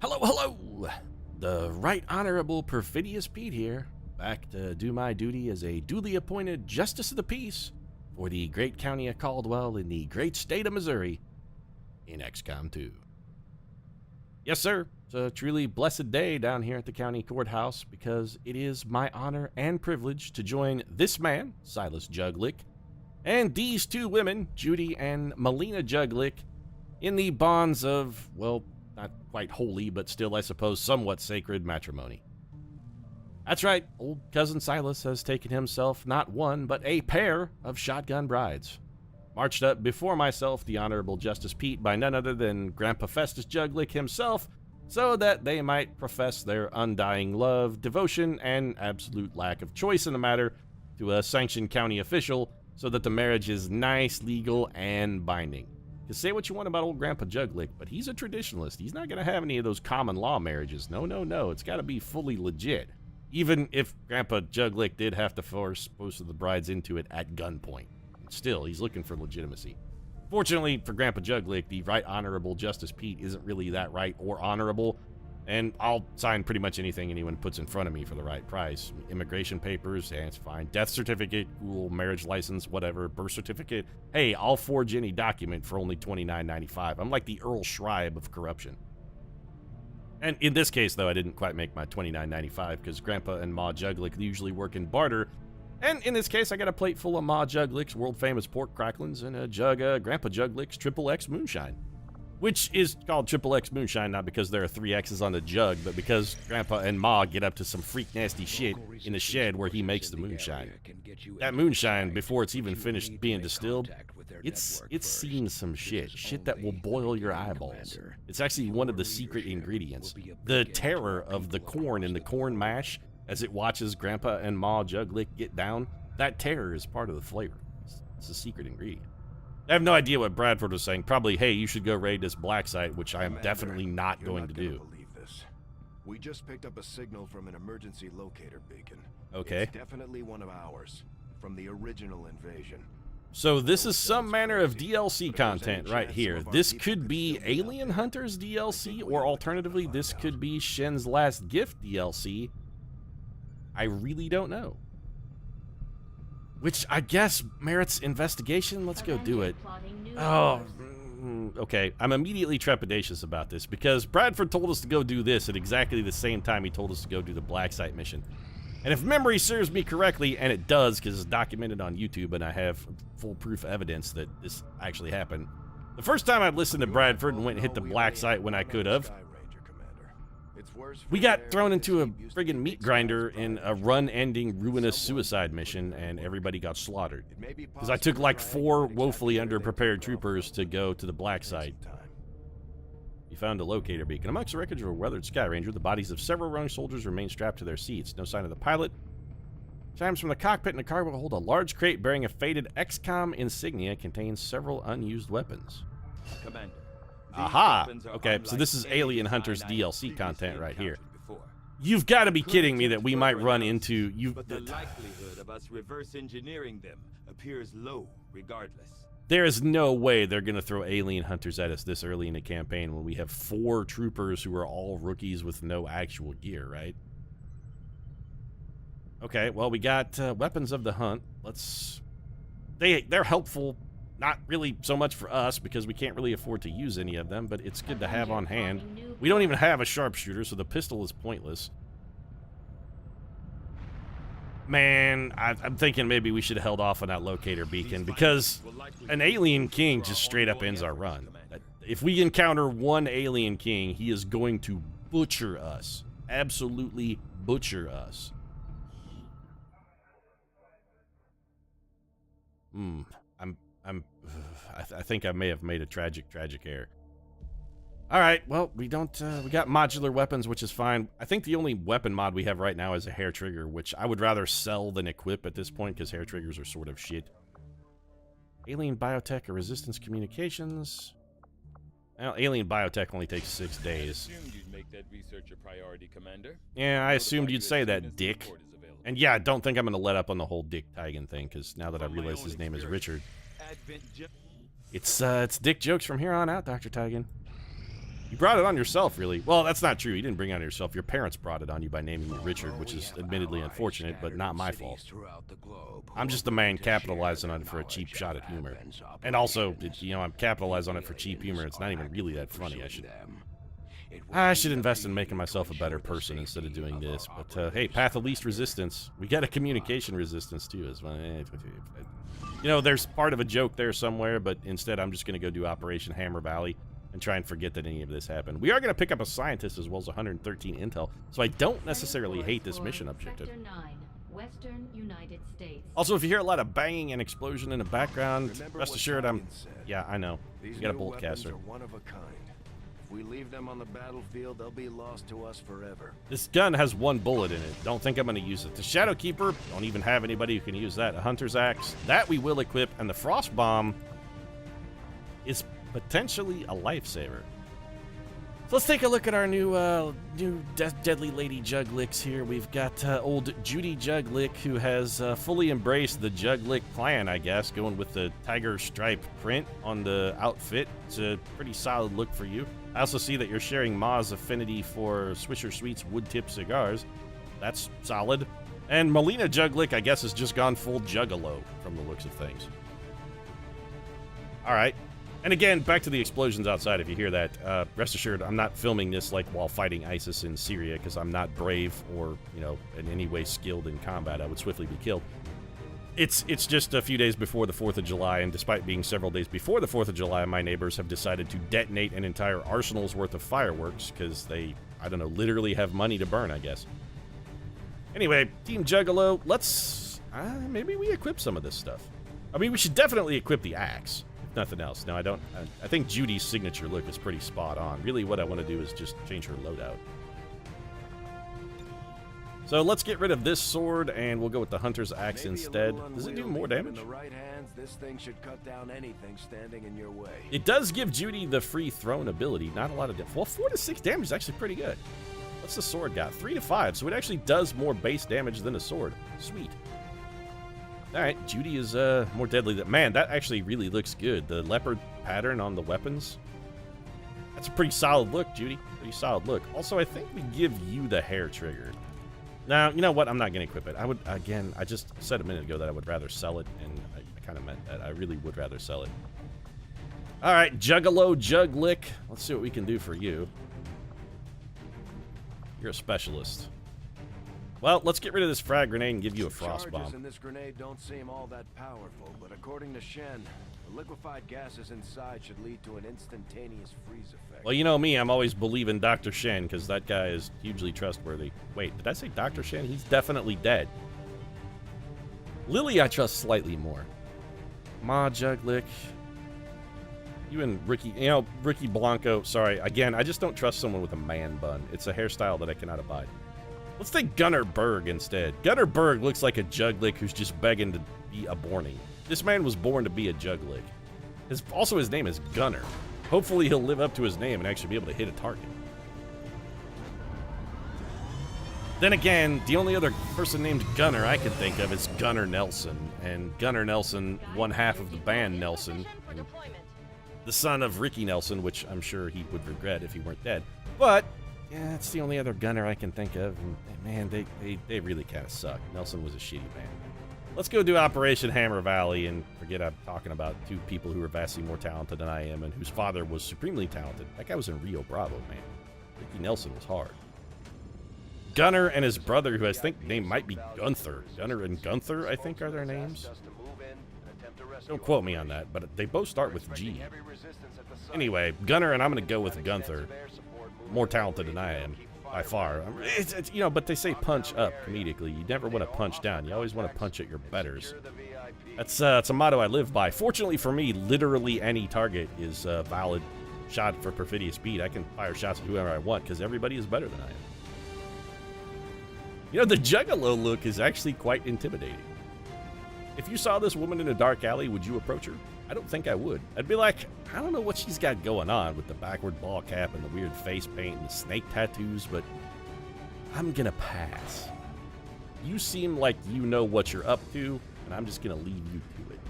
Hello, hello! The Right Honorable Perfidious Pete here, back to do my duty as a duly appointed Justice of the Peace for the great county of Caldwell in the great state of Missouri in XCOM 2. Yes, sir, it's a truly blessed day down here at the county courthouse because it is my honor and privilege to join this man, Silas Juglick, and these two women, Judy and Melina Juglick, in the bonds of, well, not quite holy, but still, I suppose, somewhat sacred matrimony. That's right, old cousin Silas has taken himself not one, but a pair of shotgun brides. Marched up before myself, the Honorable Justice Pete, by none other than Grandpa Festus Juglick himself, so that they might profess their undying love, devotion, and absolute lack of choice in the matter to a sanctioned county official, so that the marriage is nice, legal, and binding. Because say what you want about old Grandpa Juglick, but he's a traditionalist. He's not going to have any of those common law marriages. No, no, no. It's got to be fully legit. Even if Grandpa Juglick did have to force most of the brides into it at gunpoint. Still, he's looking for legitimacy. Fortunately for Grandpa Juglick, the Right Honorable Justice Pete isn't really that right or honorable, and I'll sign pretty much anything anyone puts in front of me for the right price. Immigration papers, it's fine. Death certificate, cool. Marriage license, whatever. Birth certificate, hey, I'll forge any document for only $29.95. I'm like the Earl Schreiber of corruption. And in this case, though, I didn't quite make my $29.95 because Grandpa and Ma Juglick usually work in barter. And in this case, I got a plate full of Ma Juglick's world-famous pork cracklings and a jug of Grandpa Juglick's Triple X moonshine. Which is called Triple X moonshine, not because there are 3 X's on the jug, but because Grandpa and Ma get up to some freak nasty shit in the shed where he makes the moonshine. That moonshine, before it's even finished being distilled, it's seen some shit that will boil your eyeballs. It's actually one of the secret ingredients. The terror of the corn and the corn mash as it watches Grandpa and Ma Juglick get down, that terror is part of the flavor. It's a secret ingredient. I have no idea what Bradford was saying. Probably, hey, you should go raid this black site, which I am definitely not going to do. Believe this. We just picked up a signal from an emergency locator beacon. Okay. It's definitely one of ours, from the original invasion. So this is some manner of DLC content right here. This could be Alien Hunters DLC, or alternatively, this could be Shen's Last Gift DLC. I really don't know. Which I guess merits investigation. Let's go do it. Oh, okay. I'm immediately trepidatious about this because Bradford told us to go do this at exactly the same time he told us to go do the black site mission. And if memory serves me correctly, and it does because it's documented on YouTube and I have foolproof evidence that this actually happened, the first time I listened to Bradford and went and hit the black site when I could have, we got thrown into a friggin' meat grinder in a run-ending ruinous suicide mission, and everybody got slaughtered. Because I took like 4 woefully underprepared troopers to go to the black site. We found a locator beacon. Amongst the wreckage of a weathered Sky Ranger, the bodies of several young soldiers remain strapped to their seats. No sign of the pilot. Chimes from the cockpit in the car will hold a large crate bearing a faded XCOM insignia contains several unused weapons. Commander. Aha! Okay, so this is Alien Hunters DLC content right here. You've got to be kidding me that we might run into... But the likelihood of us reverse engineering them appears low regardless. There is no way they're going to throw Alien Hunters at us this early in the campaign when we have 4 troopers who are all rookies with no actual gear, right? Okay, well, we got Weapons of the Hunt. They're helpful. Not really so much for us, because we can't really afford to use any of them, but it's good to have on hand. We don't even have a sharpshooter, so the pistol is pointless. Man, I'm thinking maybe we should have held off on that locator beacon, because an Alien King just straight up ends our run. If we encounter one Alien King, he is going to butcher us. Absolutely butcher us. I think I may have made a tragic error. All right, well, we got modular weapons, which is fine. I think the only weapon mod we have right now is a hair trigger, which I would rather sell than equip at this point because hair triggers are sort of shit. Alien biotech or resistance communications. Well, alien biotech only takes 6 days. I assumed you'd make that research a priority, Commander. Yeah, I assumed you'd say that, Dick. And yeah, I don't think I'm going to let up on the whole Dick Tigan thing, because now that I realize his name is Richard. It's Dick jokes from here on out, Dr. Tigan. You brought it on yourself, really. Well, that's not true. You didn't bring it on yourself. Your parents brought it on you by naming you Richard, which is admittedly unfortunate, but not my fault. I'm just the man capitalizing on it for a cheap shot at humor. And also, you know, I'm capitalizing on it for cheap humor. It's not even really that funny. I should invest in making myself a better person instead of doing this. But, hey, path of least resistance. We got a communication resistance, too, as well. You know, there's part of a joke there somewhere, but instead I'm just going to go do Operation Hammer Valley and try and forget that any of this happened. We are going to pick up a scientist as well as 113 intel, so I don't necessarily hate this mission objective. Western United States. Also, if you hear a lot of banging and explosion in the background, rest assured Yeah, I know. You got a bolt caster. One of a kind. If we leave them on the battlefield, they'll be lost to us forever. This gun has 1 bullet in it. Don't think I'm going to use it. The Shadow Keeper, don't even have anybody who can use that. A Hunter's Axe, that we will equip, and the Frost Bomb is potentially a lifesaver. So let's take a look at our new Deadly Lady Juglick here. We've got old Judy Juglick, who has fully embraced the Juglick clan, I guess, going with the tiger stripe print on the outfit. It's a pretty solid look for you. I also see that you're sharing Ma's affinity for Swisher Sweets wood tip cigars. That's solid. And Melina Juglick, I guess, has just gone full juggalo from the looks of things. All right. And again, back to the explosions outside, if you hear that, rest assured, I'm not filming this like while fighting ISIS in Syria, because I'm not brave or, you know, in any way skilled in combat. I would swiftly be killed. It's just a few days before the 4th of July, and despite being several days before the 4th of July, my neighbors have decided to detonate an entire arsenal's worth of fireworks, because they, I don't know, literally have money to burn, I guess. Anyway, Team Juggalo, let's, maybe we equip some of this stuff. I mean, we should definitely equip the axe. Nothing else. No, I think Judy's signature look is pretty spot on. Really, what I want to do is just change her loadout. So let's get rid of this sword, and we'll go with the Hunter's Axe instead. Does it do more damage? In the right hands, this thing should cut down anything standing in your way. It does give Judy the free thrown ability. Not a lot of damage. Well, 4 to 6 damage is actually pretty good. What's the sword got? 3 to 5, so it actually does more base damage than a sword. Sweet. Alright, Judy is more deadly than... Man, that actually really looks good. The leopard pattern on the weapons. That's a pretty solid look, Judy. Pretty solid look. Also, I think we give you the hair trigger. Now, you know what? I'm not going to equip it. I would, again, I just said a minute ago that I would rather sell it, and I kind of meant that. I really would rather sell it. Alright, Juggalo Juglick. Let's see what we can do for you. You're a specialist. Well, let's get rid of this frag grenade and give you a frost bomb. Charges in this grenade don't seem all that powerful, but according to Shen, the liquefied gases inside should lead to an instantaneous freeze effect. Well, you know me, I'm always believing Dr. Shen, because that guy is hugely trustworthy. Wait, did I say Dr. Shen? He's definitely dead. Lily, I trust slightly more. Ma Juglick. You and Ricky, you know, Ricky Blanco, sorry. Again, I just don't trust someone with a man bun. It's a hairstyle that I cannot abide. Let's take Gunnar Berg instead. Gunnar Berg looks like a Juglick who's just begging to be a borning. This man was born to be a Juglick. Also, his name is Gunnar. Hopefully he'll live up to his name and actually be able to hit a target. Then again, the only other person named Gunnar I can think of is Gunnar Nelson. And Gunnar Nelson, one half of the band Nelson, the son of Ricky Nelson, which I'm sure he would regret if he weren't dead. But yeah, that's the only other Gunner I can think of, and man, they really kind of suck. Nelson was a shitty man. Let's go do Operation Hammer Valley and forget I'm talking about 2 people who are vastly more talented than I am and whose father was supremely talented. That guy was in Rio Bravo, man. Ricky Nelson was hard. Gunner and his brother, who I think name might be Gunther. Gunner and Gunther, I think, are their names. Don't quote me on that, but they both start with G. Anyway, Gunner, and I'm going to go with Gunther. More talented than I am, by far. It's, you know, but they say punch up comedically. You never want to punch down. You always want to punch at your betters. That's a motto I live by. Fortunately for me, literally any target is a valid shot for Perfidious speed. I can fire shots at whoever I want because everybody is better than I am. You know, the Juggalo look is actually quite intimidating. If you saw this woman in a dark alley, would you approach her? I don't think I would. I'd be like, I don't know what she's got going on with the backward ball cap and the weird face paint and the snake tattoos, but I'm gonna pass. You seem like you know what you're up to, and I'm just gonna leave you to it.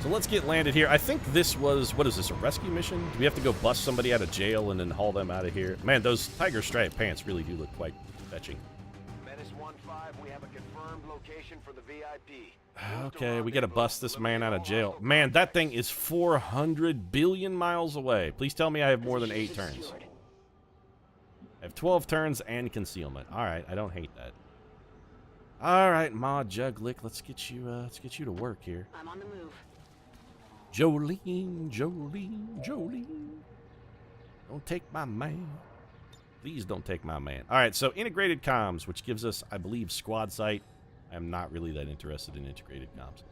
So let's get landed here. I think this was, what is this, a rescue mission? Do we have to go bust somebody out of jail and then haul them out of here? Man, those tiger stripe pants really do look quite fetching. Menace 1-5, we have a confirmed location for the VIP. Okay, we gotta bust this man out of jail. Man, that thing is 400 billion miles away. Please tell me I have more than 8 turns. I have 12 turns and concealment. Alright, I don't hate that. Alright, Ma Juglick, let's get you to work here. I'm on the move. Jolene, Jolene, Jolene. Don't take my man. Please don't take my man. Alright, so integrated comms, which gives us, I believe, squad sight. I'm not really that interested in integrated comms.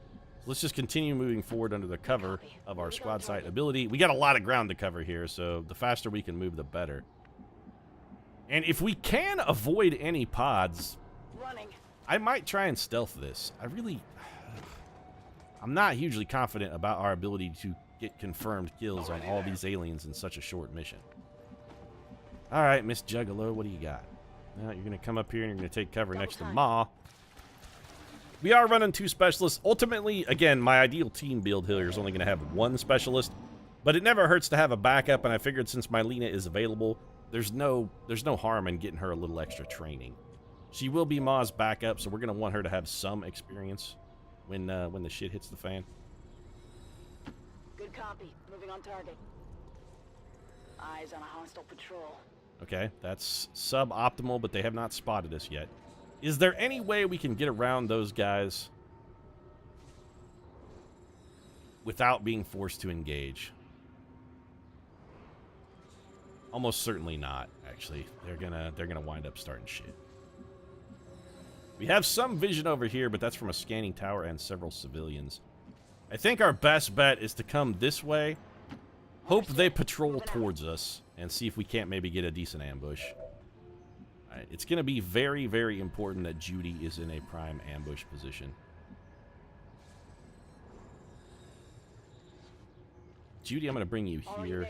Let's just continue moving forward under the cover of our squad sight ability. We got a lot of ground to cover here, so the faster we can move, the better. And if we can avoid any pods, Running. I might try and stealth this. I'm not hugely confident about our ability to get confirmed kills on all these aliens in such a short mission. Alright, Miss Juggalo, what do you got? Now you're going to come up here and you're going to take cover next to Ma. We are running 2 specialists. Ultimately, again, my ideal team build here is only going to have 1 specialist. But it never hurts to have a backup, and I figured since Mylena is available, there's no harm in getting her a little extra training. She will be Ma's backup, so we're going to want her to have some experience when the shit hits the fan. Good copy. Moving on target. Eyes on a hostile patrol. Okay, that's suboptimal, but they have not spotted us yet. Is there any way we can get around those guys without being forced to engage? Almost certainly not, actually. They're gonna wind up starting shit. We have some vision over here, but that's from a scanning tower and several civilians. I think our best bet is to come this way, hope they patrol towards us, and see if we can't maybe get a decent ambush. Alright, it's going to be very, very important that Judy is in a prime ambush position. Judy, I'm going to bring you here.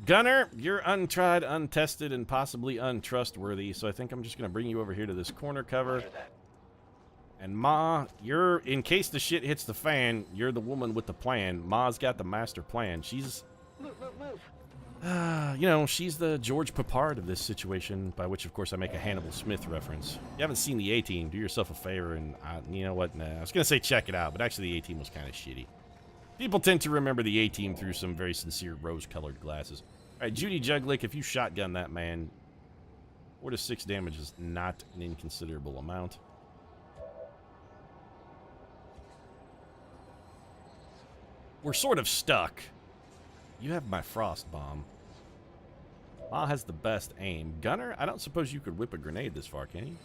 Gunner, you're untried, untested, and possibly untrustworthy, so I think I'm just going to bring you over here to this corner cover. And Ma, you're, in case the shit hits the fan, you're the woman with the plan. Ma's got the master plan. She's... Move. you know, she's the George Papard of this situation, by which, of course, I make a Hannibal Smith reference. If you haven't seen the A-Team, do yourself a favor, and you know what? Nah, I was going to say check it out, but actually the A-Team was kind of shitty. People tend to remember the A-Team through some very sincere rose-colored glasses. All right, Judy Juglick, if you shotgun that man, 4 to 6 damage is not an inconsiderable amount. We're sort of stuck. You have my frost bomb. Ma has the best aim. Gunner, I don't suppose you could whip a grenade this far, can you?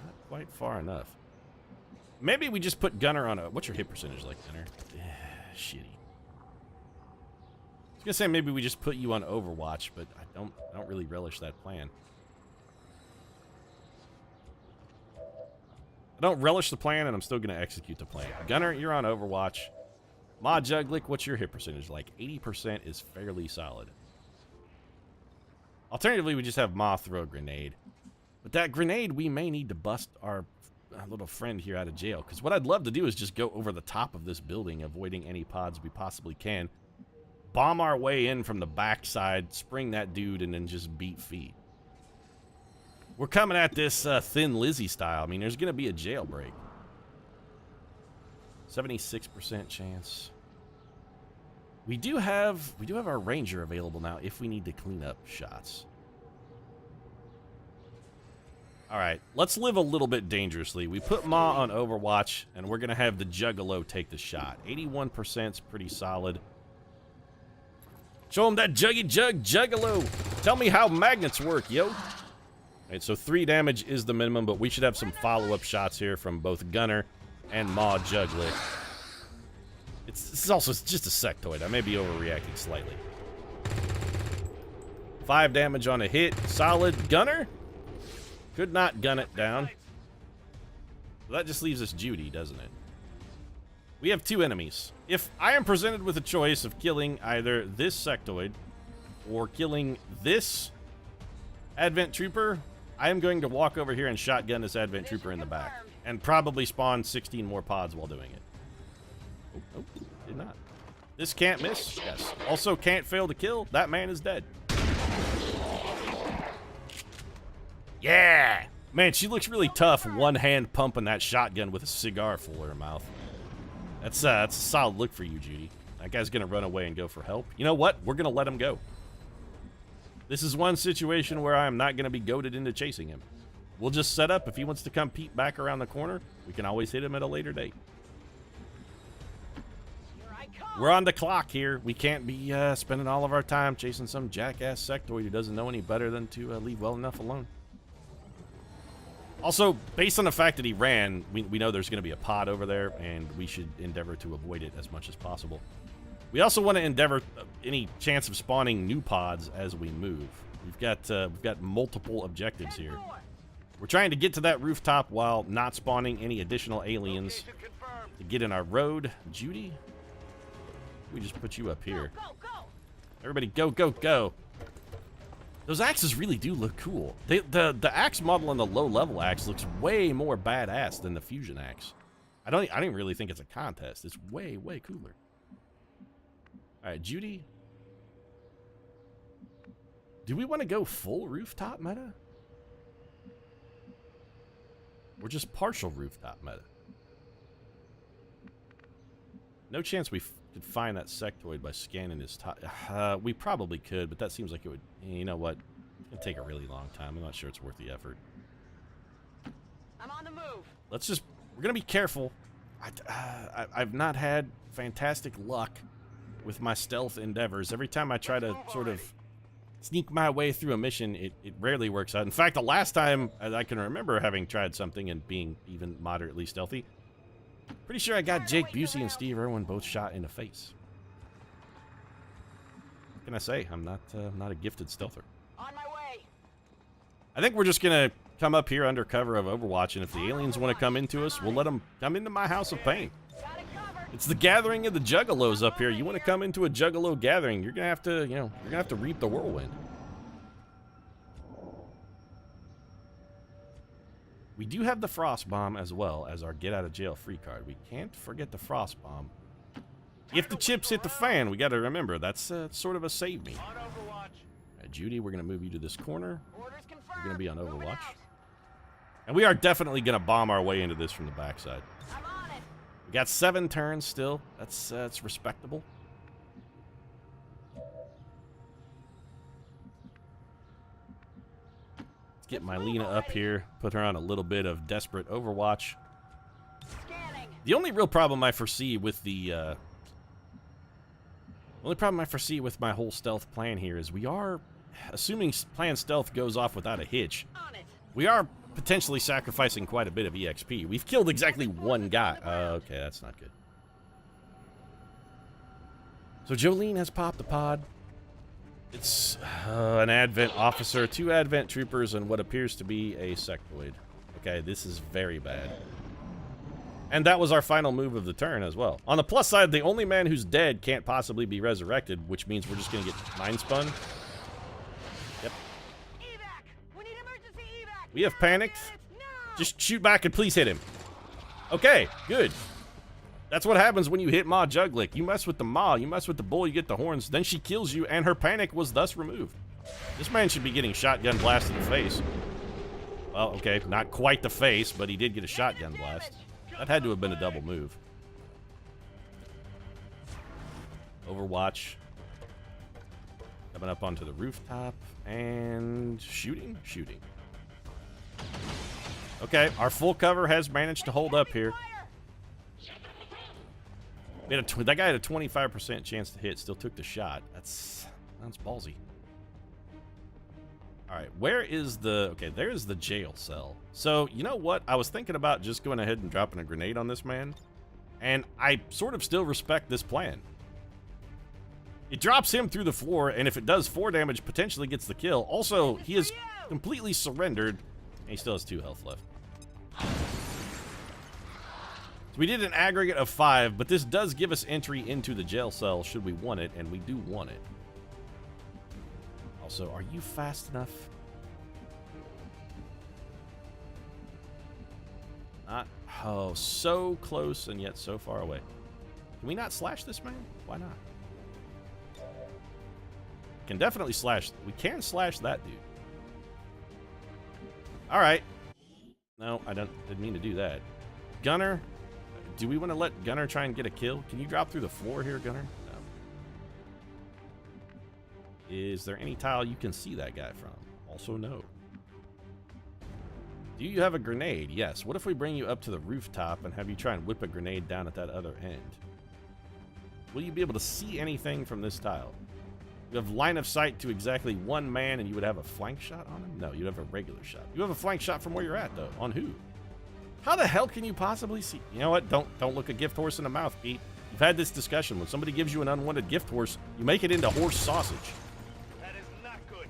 Not quite far enough. Maybe we just put Gunner on a... What's your hit percentage like, Gunner? Shitty. I was gonna say maybe we just put you on Overwatch, but I don't really relish that plan. I don't relish the plan, and I'm still gonna execute the plan. Gunner, you're on Overwatch. Ma Juglick, what's your hit percentage like? 80% is fairly solid. Alternatively, we just have Ma throw a grenade. But that grenade, we may need to bust our little friend here out of jail. Because what I'd love to do is just go over the top of this building, avoiding any pods we possibly can. Bomb our way in from the backside, spring that dude, and then just beat feet. We're coming at this Thin Lizzy style. I mean, there's going to be a jailbreak. 76% chance. We do have our ranger available now if we need to clean up shots. All right, let's live a little bit dangerously. We put Ma on Overwatch, and we're gonna have the Juggalo take the shot. 81% is pretty solid. Show him that Juggalo. Tell me how magnets work, yo. All right, so 3 damage is the minimum, but we should have some follow-up shots here from both Gunner and Ma Juglick. This is also just a sectoid. I may be overreacting slightly. 5 damage on a hit. Solid. Gunner? Could not gun it down. Well, that just leaves us Judy, doesn't it? We have 2 enemies. If I am presented with a choice of killing either this sectoid or killing this Advent Trooper, I am going to walk over here and shotgun this Advent Trooper in the back. And probably spawn 16 more pods while doing it. Oh, did not. This can't miss. Yes. Also can't fail to kill. That man is dead. Yeah! Man, she looks really tough, one hand pumping that shotgun with a cigar full of her mouth. That's a solid look for you, Judy. That guy's gonna run away and go for help. You know what? We're gonna let him go. This is one situation where I'm not gonna be goaded into chasing him. We'll just set up. If he wants to come peek back around the corner, we can always hit him at a later date. We're on the clock here. We can't be spending all of our time chasing some jackass sectoid who doesn't know any better than to leave well enough alone. Also, based on the fact that he ran, we know there's going to be a pod over there, and we should endeavor to avoid it as much as possible. We also want to endeavor any chance of spawning new pods as we move. We've got multiple objectives here. We're trying to get to that rooftop while not spawning any additional aliens to get in our road. Judy, we just put you up here. Everybody, go, go, go! Those axes really do look cool. The axe model on the low-level axe looks way more badass than the fusion axe. I don't really think it's a contest. It's way, way cooler. All right, Judy. Do we want to go full rooftop meta? Or just partial rooftop meta? No chance we could find that sectoid by scanning his top. We probably could, but that seems like it would. You know what? It's gonna take a really long time. I'm not sure it's worth the effort. I'm on the move. We're gonna be careful. I've not had fantastic luck with my stealth endeavors. Every time I try to sort of sneak my way through a mission, it rarely works out. In fact, the last time I can remember having tried something and being even moderately stealthy, pretty sure I got Jake Busey and Steve Irwin both shot in the face. What can I say? I'm not a gifted stealther. On my way. I think we're just gonna come up here under cover of Overwatch, and if the aliens want to come into us, we'll let them come into my house of pain. It's the gathering of the juggalos up here. You want to come into a juggalo gathering, you're gonna have to, you're gonna have to reap the whirlwind. We do have the frost bomb as well as our get out of jail free card. We can't forget the frost bomb. If the chips hit the fan, we got to remember that's sort of a save me. All right, Judy, we're gonna move you to this corner. We're gonna be on Overwatch, and we are definitely gonna bomb our way into this from the backside. We got 7 turns still. That's respectable. Let's get Mylena up here. Put her on a little bit of desperate Overwatch. The only real problem I foresee with my whole stealth plan here is we are, assuming plan stealth goes off without a hitch, we are potentially sacrificing quite a bit of EXP. We've killed exactly 1 guy. Okay, that's not good. So Jolene has popped the pod. It's an Advent officer, 2 Advent troopers, and what appears to be a sectoid. Okay, this is very bad. And that was our final move of the turn as well. On the plus side, the only man who's dead can't possibly be resurrected, which means we're just going to get mind spun. Yep. We have panicked. Just shoot back and please hit him. Okay, good. That's what happens when you hit Ma Juglick. You mess with the Ma, you mess with the bull, you get the horns, then she kills you, and her panic was thus removed. This man should be getting shotgun blast in the face. Well, okay, not quite the face, but he did get a shotgun blast. That had to have been a double move. Overwatch. Coming up onto the rooftop, and shooting. Okay, our full cover has managed to hold up here. That guy had a 25% chance to hit, still took the shot. That's ballsy. All right, where is the... Okay, there's the jail cell. So, you know what? I was thinking about just going ahead and dropping a grenade on this man, and I sort of still respect this plan. It drops him through the floor, and if it does 4 damage, potentially gets the kill. Also, he is completely surrendered, and he still has 2 health left. So we did an aggregate of 5, but this does give us entry into the jail cell should we want it, and we do want it. Also, are you fast enough? Not. Oh, so close and yet so far away. Can we not slash this man? Why not? Can definitely slash. We can slash that dude. All right. No, I didn't mean to do that. Gunner. Do we want to let Gunner try and get a kill? Can you drop through the floor here, Gunner? No. Is there any tile you can see that guy from? Also, no. Do you have a grenade? Yes. What if we bring you up to the rooftop and have you try and whip a grenade down at that other end? Will you be able to see anything from this tile? You have line of sight to exactly one man and you would have a flank shot on him? No, you'd have a regular shot. You have a flank shot from where you're at, though. On who? How the hell can you possibly see? You know what? Don't look a gift horse in the mouth, Pete. You've had this discussion. When somebody gives you an unwanted gift horse, you make it into horse sausage. That is not good.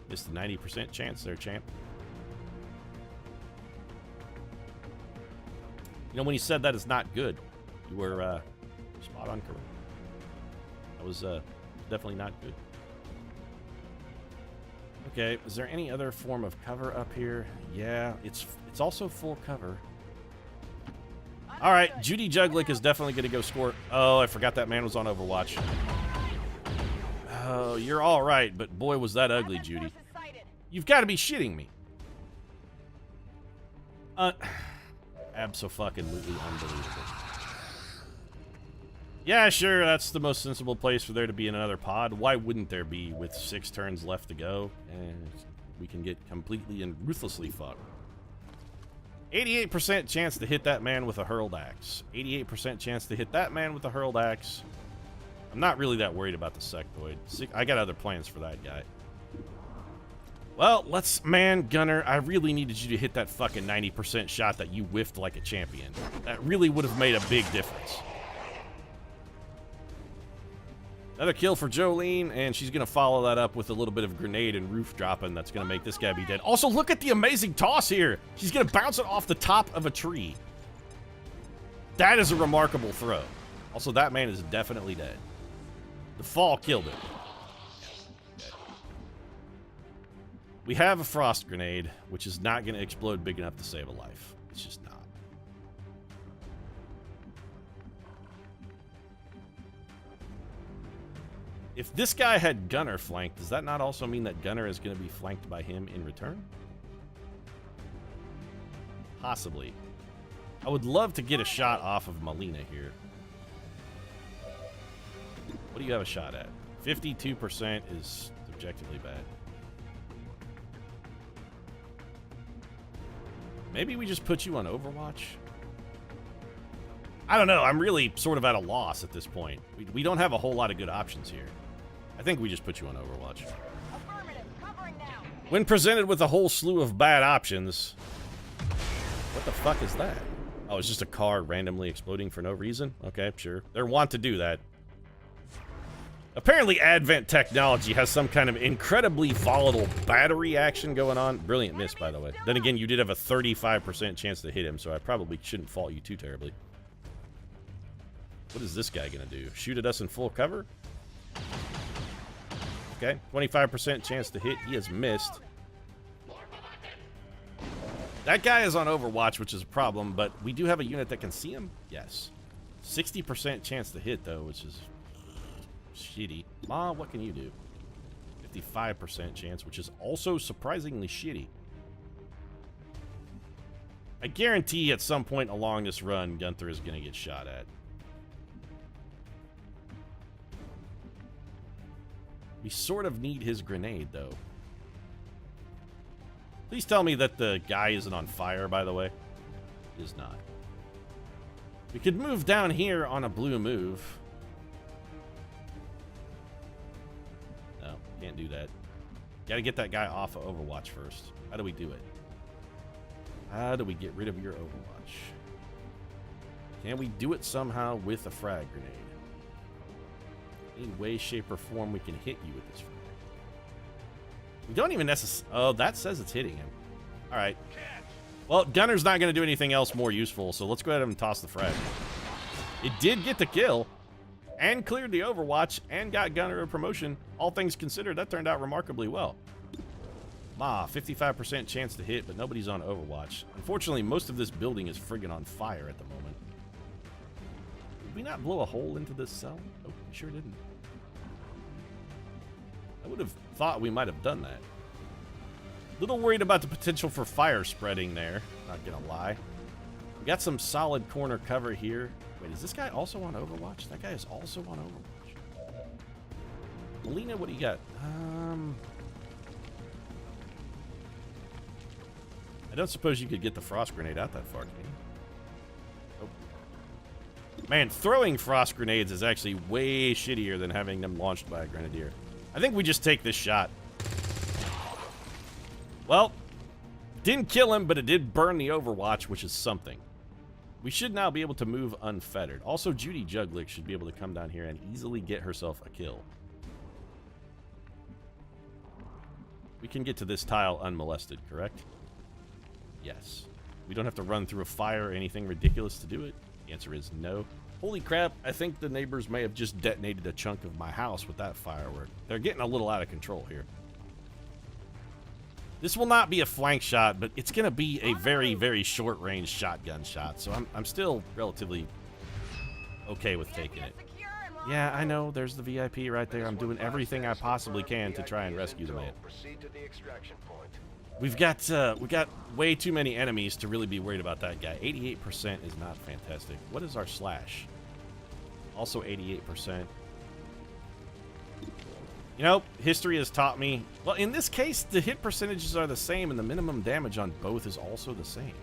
Missed a 90% chance there, champ. You know, when you said that is not good, you were spot on correct. That was definitely not good. Okay, is there any other form of cover up here? Yeah, it's also full cover. All right, Judy Juglick is definitely going to go score. Oh, I forgot that man was on Overwatch. Oh, you're all right, but boy, was that ugly, Judy. You've got to be shitting me. Abso-fucking-lutely unbelievable. Yeah, sure, that's the most sensible place for there to be another pod. Why wouldn't there be with 6 turns left to go? And we can get completely and ruthlessly fucked. 88% chance to hit that man with a hurled axe. 88% chance to hit that man with a hurled axe. I'm not really that worried about the sectoid. I got other plans for that guy. Well, man, Gunner, I really needed you to hit that fucking 90% shot that you whiffed like a champion. That really would have made a big difference. Another kill for Jolene, and she's going to follow that up with a little bit of grenade and roof dropping that's going to make this guy be dead. Also, look at the amazing toss here. She's going to bounce it off the top of a tree. That is a remarkable throw. Also, that man is definitely dead. The fall killed him. Okay. We have a frost grenade, which is not going to explode big enough to save a life. It's just not. If this guy had Gunner flanked, does that not also mean that Gunner is going to be flanked by him in return? Possibly. I would love to get a shot off of Melina here. What do you have a shot at? 52% is objectively bad. Maybe we just put you on Overwatch? I don't know. I'm really sort of at a loss at this point. We don't have a whole lot of good options here. I think we just put you on Overwatch. When presented with a whole slew of bad options... What the fuck is that? Oh, it's just a car randomly exploding for no reason? Okay, sure. They're wont to do that. Apparently Advent technology has some kind of incredibly volatile battery action going on. Brilliant miss, by the way. Then again, you did have a 35% chance to hit him, so I probably shouldn't fault you too terribly. What is this guy gonna do? Shoot at us in full cover? Okay, 25% chance to hit. He has missed. That guy is on Overwatch, which is a problem, but we do have a unit that can see him? Yes. 60% chance to hit, though, which is shitty. Ma, what can you do? 55% chance, which is also surprisingly shitty. I guarantee at some point along this run, Gunther is going to get shot at. We sort of need his grenade, though. Please tell me that the guy isn't on fire, by the way. He is not. We could move down here on a blue move. No, can't do that. Gotta get that guy off of Overwatch first. How do we do it? How do we get rid of your Overwatch? Can we do it somehow with a frag grenade? Any way, shape, or form we can hit you with this frag? We don't even necessarily... Oh, that says it's hitting him. All right. Well, Gunner's not going to do anything else more useful, so let's go ahead and toss the frag. It did get the kill, and cleared the Overwatch, and got Gunner a promotion. All things considered, that turned out remarkably well. 55% chance to hit, but nobody's on Overwatch. Unfortunately, most of this building is friggin' on fire at the moment. we not blow a hole into this cell? Oh, we sure didn't. I would have thought we might have done that. Little worried about the potential for fire spreading there. Not gonna lie. We got some solid corner cover here. Wait, is this guy also on Overwatch? That guy is also on Overwatch. Melina, what do you got? I don't suppose you could get the frost grenade out that far, can you? Oh. Man, throwing frost grenades is actually way shittier than having them launched by a grenadier. I think we just take this shot. Well, didn't kill him, but it did burn the Overwatch, which is something. We should now be able to move unfettered. Also, Judy Juglick should be able to come down here and easily get herself a kill. We can get to this tile unmolested, correct? Yes. We don't have to run through a fire or anything ridiculous to do it. The answer is no. Holy crap, I think the neighbors may have just detonated a chunk of my house with that firework. They're getting a little out of control here. This will not be a flank shot, but it's going to be a very, very short-range shotgun shot, so I'm still relatively okay with taking it. Yeah, I know, there's the VIP right there. I'm doing everything I possibly can to try and rescue the man. We got way too many enemies to really be worried about that guy. 88% is not fantastic. What is our slash? Also 88%. You know, history has taught me, well, in this case, the hit percentages are the same and the minimum damage on both is also the same.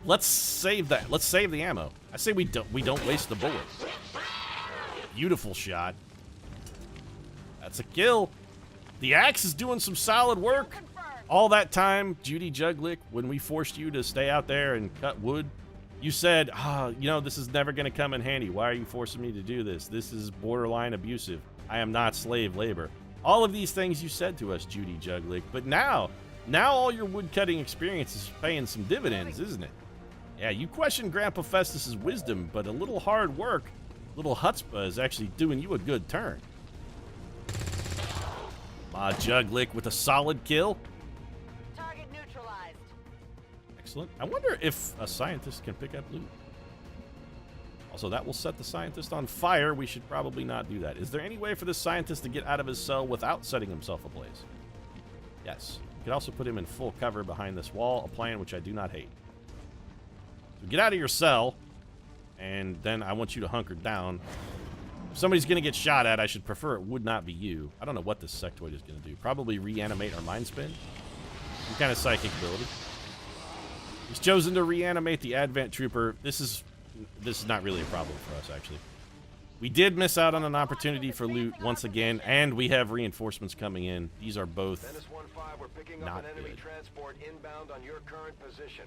Let's save that. Let's save the ammo. I say we don't waste the bullets. Beautiful shot. That's a kill. The axe is doing some solid work. All that time, Judy Juglick, when we forced you to stay out there and cut wood, you said, you know, this is never going to come in handy. Why are you forcing me to do this? This is borderline abusive. I am not slave labor. All of these things you said to us, Judy Juglick. But now all your woodcutting experience is paying some dividends, isn't it? Yeah, you question Grandpa Festus's wisdom, but a little hard work, little chutzpah is actually doing you a good turn. Ma Juglick with a solid kill. Target neutralized. Excellent. I wonder if a scientist can pick up loot. Also, that will set the scientist on fire. We should probably not do that. Is there any way for this scientist to get out of his cell without setting himself ablaze? Yes. You could also put him in full cover behind this wall, a plan which I do not hate. So get out of your cell, and then I want you to hunker down. If somebody's going to get shot at, I should prefer it would not be you. I don't know what this sectoid is going to do. Probably reanimate our mind spin. Some kind of psychic ability. He's chosen to reanimate the Advent Trooper. This is not really a problem for us, actually. We did miss out on an opportunity for loot once again, and we have reinforcements coming in. These are both we're picking not up an enemy good. transport inbound on your current position.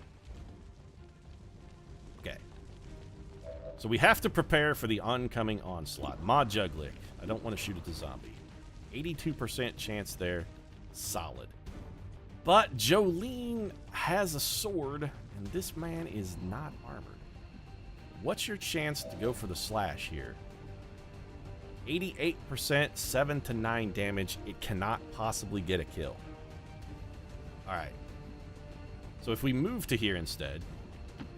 Okay. So we have to prepare for the oncoming onslaught. Ma Juglick. I don't want to shoot at the zombie. 82% chance there. Solid. But Jolene has a sword, and this man is not armored. What's your chance to go for the slash here? 88%, 7 to 9 damage. It cannot possibly get a kill. Alright. So if we move to here instead,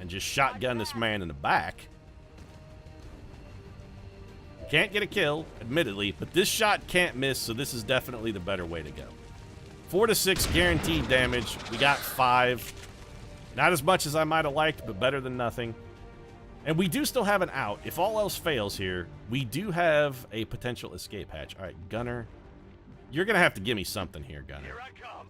and just shotgun this man in the back, can't get a kill, admittedly, but this shot can't miss, so this is definitely the better way to go. 4 to 6 guaranteed damage. We got 5. Not as much as I might have liked, but better than nothing. And we do still have an out. If all else fails here, we do have a potential escape hatch. All right, Gunner, you're going to have to give me something here, Gunner. Here I come.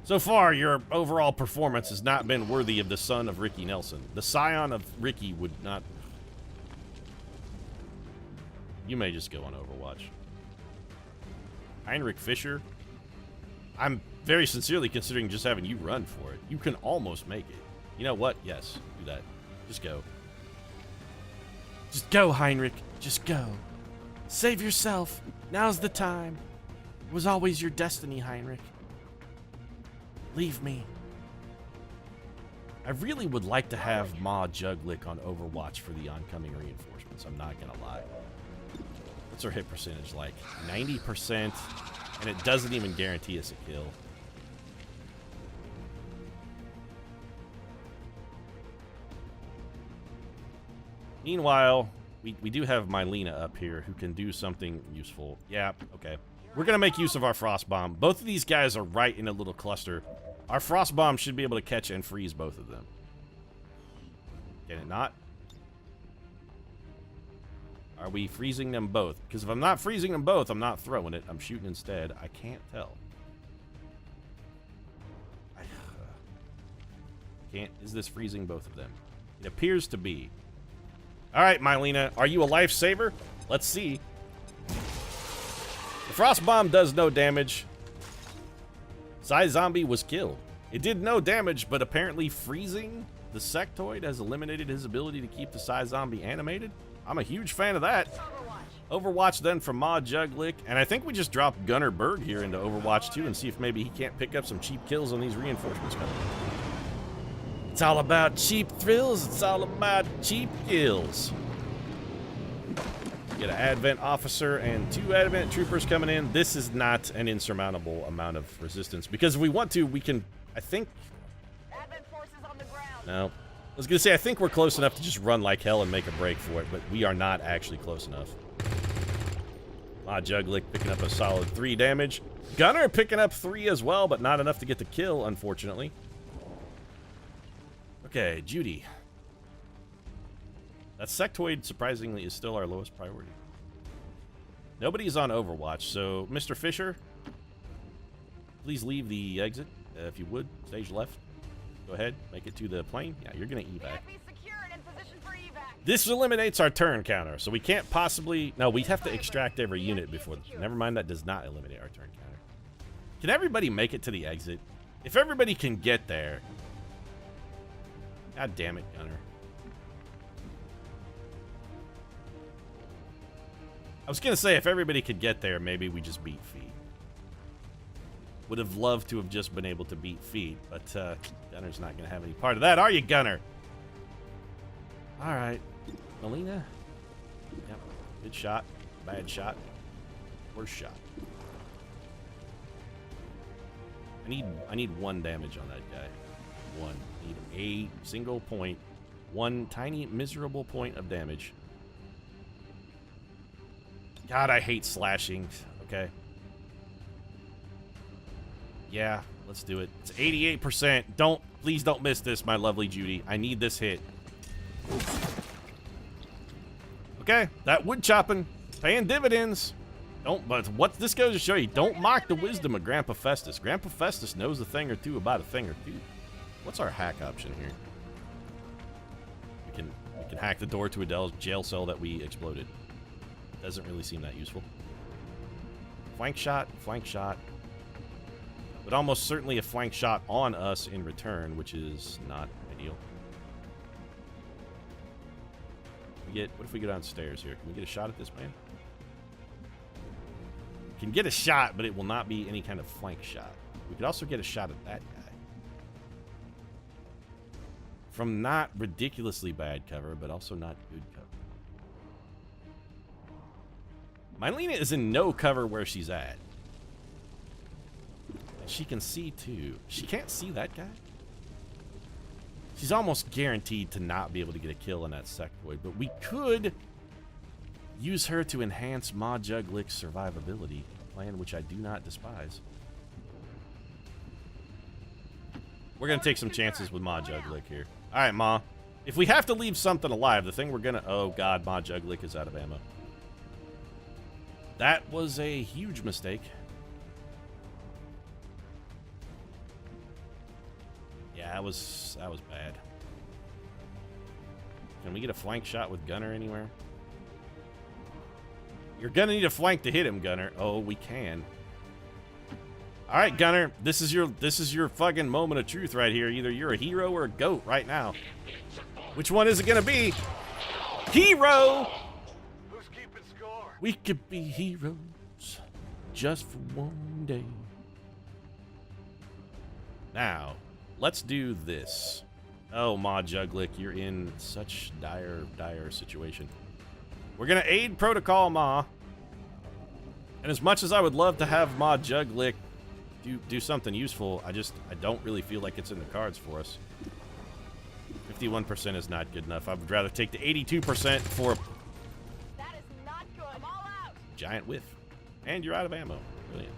So far, your overall performance has not been worthy of the son of Ricky Nelson. The scion of Ricky would not... You may just go on Overwatch. Heinrich Fischer, I'm very sincerely considering just having you run for it. You can almost make it. You know what? Yes, do that. Just go. Just go, Heinrich. Just go. Save yourself. Now's the time. It was always your destiny, Heinrich. Leave me. I really would like to have Ma Juglick on Overwatch for the oncoming reinforcements. I'm not gonna lie. What's our hit percentage like? 90%, and it doesn't even guarantee us a kill. Meanwhile, we do have Mylena up here who can do something useful. Yeah, okay. We're going to make use of our Frost Bomb. Both of these guys are right in a little cluster. Our Frost Bomb should be able to catch and freeze both of them. Can it not? Are we freezing them both? Because if I'm not freezing them both, I'm not throwing it. I'm shooting instead. I can't tell. Can't. Is this freezing both of them? It appears to be. All right, Mylena, are you a lifesaver? Let's see. The Frost Bomb does no damage. Psy Zombie was killed. It did no damage, but apparently freezing the sectoid has eliminated his ability to keep the Psy Zombie animated. I'm a huge fan of that. Overwatch then from Ma Juglick, and I think we just dropped Gunnar Berg here into Overwatch 2 and see if maybe he can't pick up some cheap kills on these reinforcements coming. It's all about cheap thrills. It's all about cheap kills. Get an Advent officer and 2 Advent troopers coming in. This is not an insurmountable amount of resistance because if we want to, we can, I think. Advent forces on the ground. No. I was going to say, I think we're close enough to just run like hell and make a break for it, but we are not actually close enough. Ma Juglick picking up a solid 3 damage. Gunnar picking up 3 as well, but not enough to get the kill, unfortunately. Okay, Judy. That sectoid, surprisingly, is still our lowest priority. Nobody's on Overwatch, so Mr. Fisher, please leave the exit, if you would. Stage left. Go ahead, make it to the plane. Yeah, you're going to evac. This eliminates our turn counter, so we can't possibly... No, we have to extract every unit before... Never mind, that does not eliminate our turn counter. Can everybody make it to the exit? If everybody can get there... God damn it, Gunnar. I was going to say, if everybody could get there, maybe we just beat Feet. Would have loved to have just been able to beat Feet, but Gunnar's not going to have any part of that, are you, Gunnar? All right. Mylena? Yep. Good shot. Bad shot. Worst shot. I need 1 damage on that guy. 1. I need a single point. 1 tiny, miserable point of damage. God, I hate slashing. Okay. Yeah, let's do it. It's 88%. Please don't miss this, my lovely Judy. I need this hit. Okay, that wood chopping, paying dividends. But what this goes to show you, don't mock the wisdom of Grandpa Festus. Grandpa Festus knows a thing or two about a thing or two. What's our hack option here? We can hack the door to a jail cell that we exploded. Doesn't really seem that useful. Flank shot, but almost certainly a flank shot on us in return, which is not ideal. What if we go downstairs here? Can we get a shot at this man? We can get a shot, but it will not be any kind of flank shot. We could also get a shot at that guy. From not ridiculously bad cover, but also not good cover. Mylena is in no cover where she's at. And she can see, too. She can't see that guy? She's almost guaranteed to not be able to get a kill on that sectoid, but we could use her to enhance Ma Juglick's survivability, a plan which I do not despise. We're going to take some chances with Ma Juglick here. All right, Ma. If we have to leave something alive, the thing we're going to... Oh, God, Ma Juglick is out of ammo. That was a huge mistake. Yeah, that was bad. Can we get a flank shot with Gunnar anywhere? You're gonna need a flank to hit him, Gunnar. Oh, we can. All right, Gunnar. This is your fucking moment of truth right here. Either you're a hero or a goat right now. Which one is it gonna be? Hero. Who's keeping score? We could be heroes just for one day. Now, let's do this. Oh, Ma Juglick, you're in such dire situation. We're going to aid Protocol Ma. And as much as I would love to have Ma Juglick do something useful, I don't really feel like it's in the cards for us. 61% is not good enough. I would rather take the 82% for a That is not good. I'm all out. giant whiff. And you're out of ammo. Brilliant.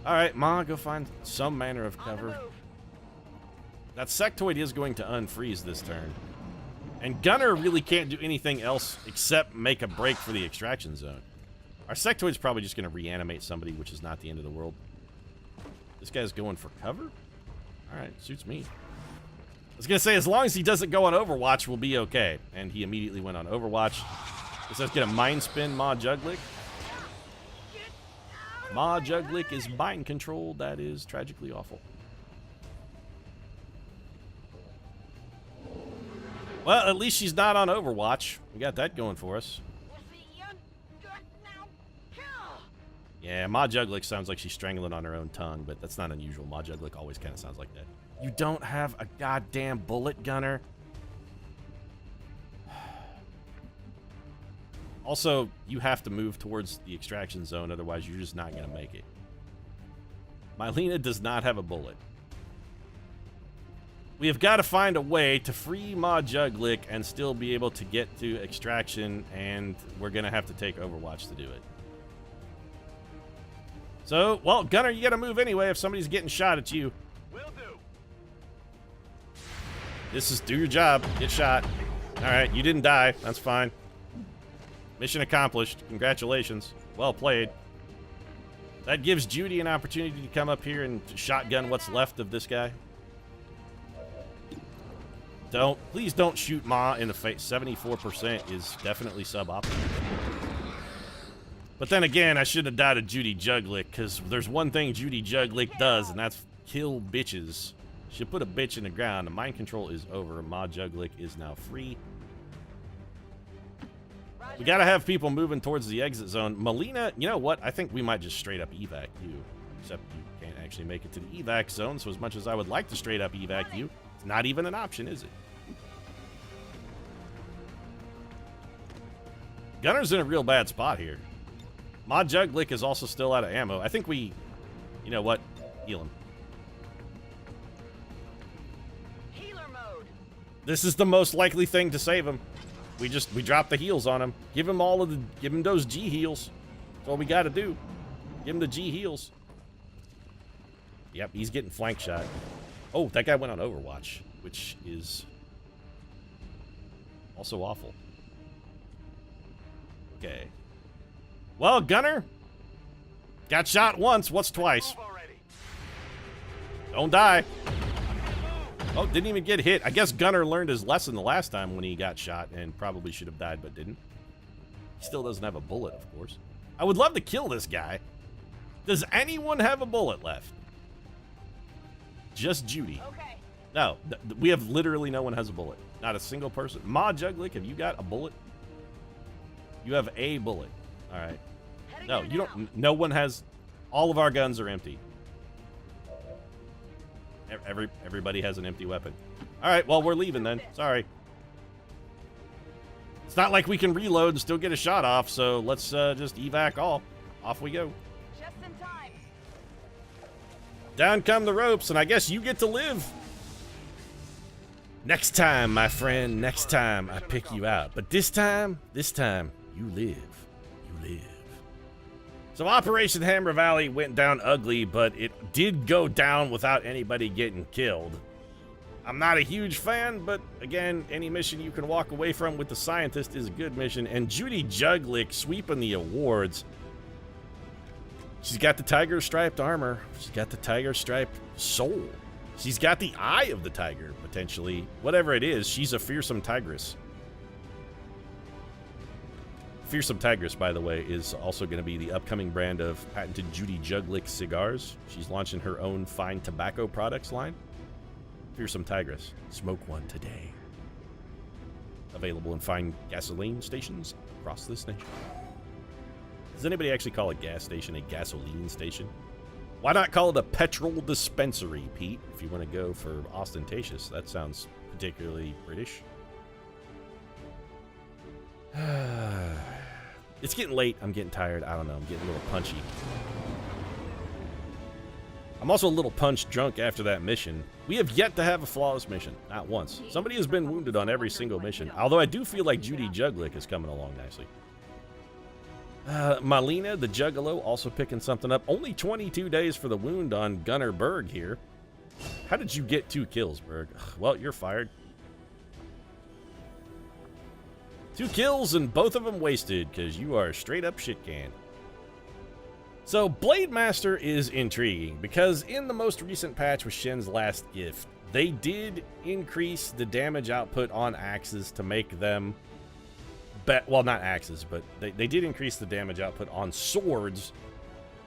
Alright, Ma, go find some manner of On the cover. move. That sectoid is going to unfreeze this turn. And Gunner really can't do anything else except make a break for the extraction zone. Our sectoid's probably just going to reanimate somebody, which is not the end of the world. This guy's going for cover? Alright, suits me. I was going to say, as long as he doesn't go on Overwatch, we'll be okay. And he immediately went on Overwatch. Let's get a mind spin, Ma Juglick. Ma Juglick is mind controlled. That is tragically awful. Well, at least she's not on Overwatch. We got that going for us. Yeah, Ma Juglick sounds like she's strangling on her own tongue, but that's not unusual. Ma Juglick always kind of sounds like that. You don't have a goddamn bullet, Gunner. Also, you have to move towards the extraction zone, otherwise you're just not going to make it. Mylena does not have a bullet. We have got to find a way to free Ma Juglick and still be able to get to extraction, and we're going to have to take Overwatch to do it. So, well, Gunner, you got to move anyway if somebody's getting shot at you. Will do. This is do your job. Get shot. All right, you didn't die. That's fine. Mission accomplished. Congratulations. Well played. That gives Judy an opportunity to come up here and shotgun what's left of this guy. Please don't shoot Ma in the face. 74% is definitely suboptimal. But then again, I should have died of Judy Juglick, because there's one thing Judy Juglick does, and that's kill bitches. She'll put a bitch in the ground. The mind control is over. Ma Juglick is now free. We gotta have people moving towards the exit zone. Mylena, you know what? I think we might just straight up evac you. Except you can't actually make it to the evac zone, so as much as I would like to straight up evac you, it's not even an option, is it? Gunner's in a real bad spot here. Ma Juglick is also still out of ammo. I think we... You know what? Heal him. Healer mode. This is the most likely thing to save him. We drop the heals on him. Give him those G heals. That's all we gotta do. Give him the G heals. Yep, he's getting flank shot. Oh, that guy went on Overwatch, which is also awful. Okay. Well, Gunner, got shot once. What's twice? Don't die. Oh, didn't even get hit. I guess Gunner learned his lesson the last time when he got shot and probably should have died but didn't. He still doesn't have a bullet, of course. I would love to kill this guy. Does anyone have a bullet left? Just Judy. Okay. No, we have literally no one has a bullet. Not a single person. Ma Juglick, have you got a bullet? You have a bullet. All right. No, you don't. No one has. All of our guns are empty. Everybody has an empty weapon. All right, well, we're leaving then. Sorry. It's not like we can reload and still get a shot off, so let's just evac all. Off we go. Just in time. Down come the ropes, and I guess you get to live. Next time, my friend, next time I pick you out. But this time, you live. You live. So Operation Hammer Valley went down ugly, but it did go down without anybody getting killed. I'm not a huge fan, but again, any mission you can walk away from with the scientist is a good mission. And Judy Juglick sweeping the awards. She's got the tiger striped armor. She's got the tiger striped soul. She's got the eye of the tiger, potentially. Whatever it is, she's a fearsome tigress. Fearsome Tigress, by the way, is also going to be the upcoming brand of patented Judy Juglick cigars. She's launching her own fine tobacco products line. Fearsome Tigress. Smoke one today. Available in fine gasoline stations across this nation. Does anybody actually call a gas station a gasoline station? Why not call it a petrol dispensary, Pete? If you want to go for ostentatious, that sounds particularly British. It's getting late. I'm getting tired. I don't know. I'm getting a little punchy. I'm also a little punch drunk after that mission. We have yet to have a flawless mission, not once. Somebody has been wounded on every single mission, although I do feel like Judy Juglick is coming along nicely. Malina, the Juggalo, also picking something up. Only 22 days for the wound on Gunnar Berg here. How did you get 2 kills, Berg? Well, you're fired. 2 kills and both of them wasted because you are straight up shit can. So, Blade Master is intriguing because in the most recent patch with Shen's Last Gift, they did increase the damage output on axes to make them... well, not axes, but they did increase the damage output on swords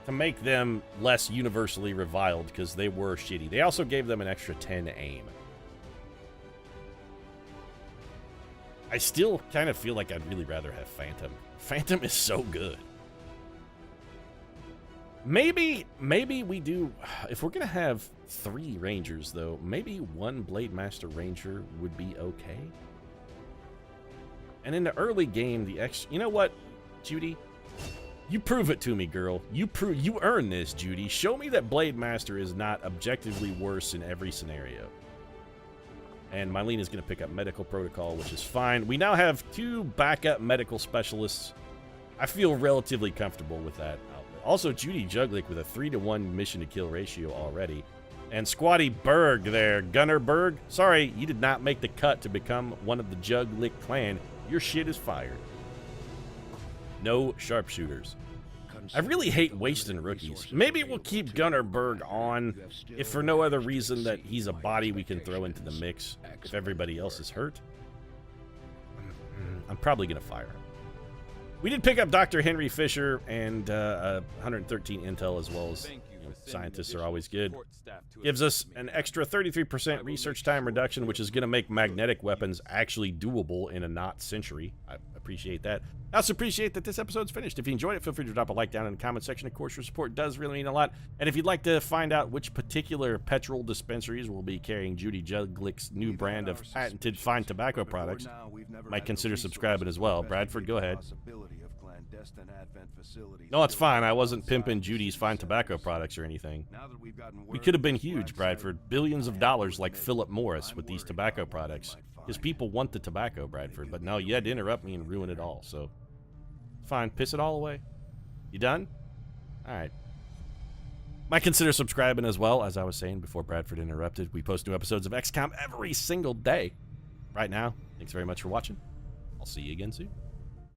to make them less universally reviled because they were shitty. They also gave them an extra 10 aim. I still kind of feel like I'd really rather have Phantom. Phantom is so good. Maybe we do... If we're going to have 3 Rangers, though, maybe 1 Blade Master Ranger would be okay. And in the early game, you know what, Judy? You prove it to me, girl. You earn this, Judy. Show me that Blade Master is not objectively worse in every scenario. And Mylene is going to pick up Medical Protocol, which is fine. We now have 2 backup medical specialists. I feel relatively comfortable with that. Also, Judy Juglick with a 3-to-1 mission to kill ratio already. And Squatty Berg there, Gunnar Berg. Sorry, you did not make the cut to become one of the Juglick clan. Your shit is fired. No sharpshooters. I really hate wasting rookies. Maybe we'll keep Gunnar Berg on, if for no other reason that he's a body we can throw into the mix if everybody else is hurt. I'm probably going to fire him. We did pick up Dr. Henry Fisher and 113 intel as well as scientists are always good. Gives us an extra 33% research time reduction, which is going to make magnetic weapons actually doable in a not century. I appreciate that. I also appreciate that this episode's finished. If you enjoyed it, feel free to drop a like down in the comment section. Of course, your support does really mean a lot. And if you'd like to find out which particular petrol dispensaries will be carrying Judy Juglick's new brand of patented fine tobacco products, might consider subscribing as well. Bradford, go ahead. No, it's fine. I wasn't pimping Judy's fine tobacco products or anything. We could have been huge, Bradford. Billions of dollars like Philip Morris with these tobacco products. Because people want the tobacco, Bradford. But no, you had to interrupt me and ruin it all. So, fine. Piss it all away. You done? Alright. Might consider subscribing as well. As I was saying before Bradford interrupted, we post new episodes of XCOM every single day. Right now, thanks very much for watching. I'll see you again soon.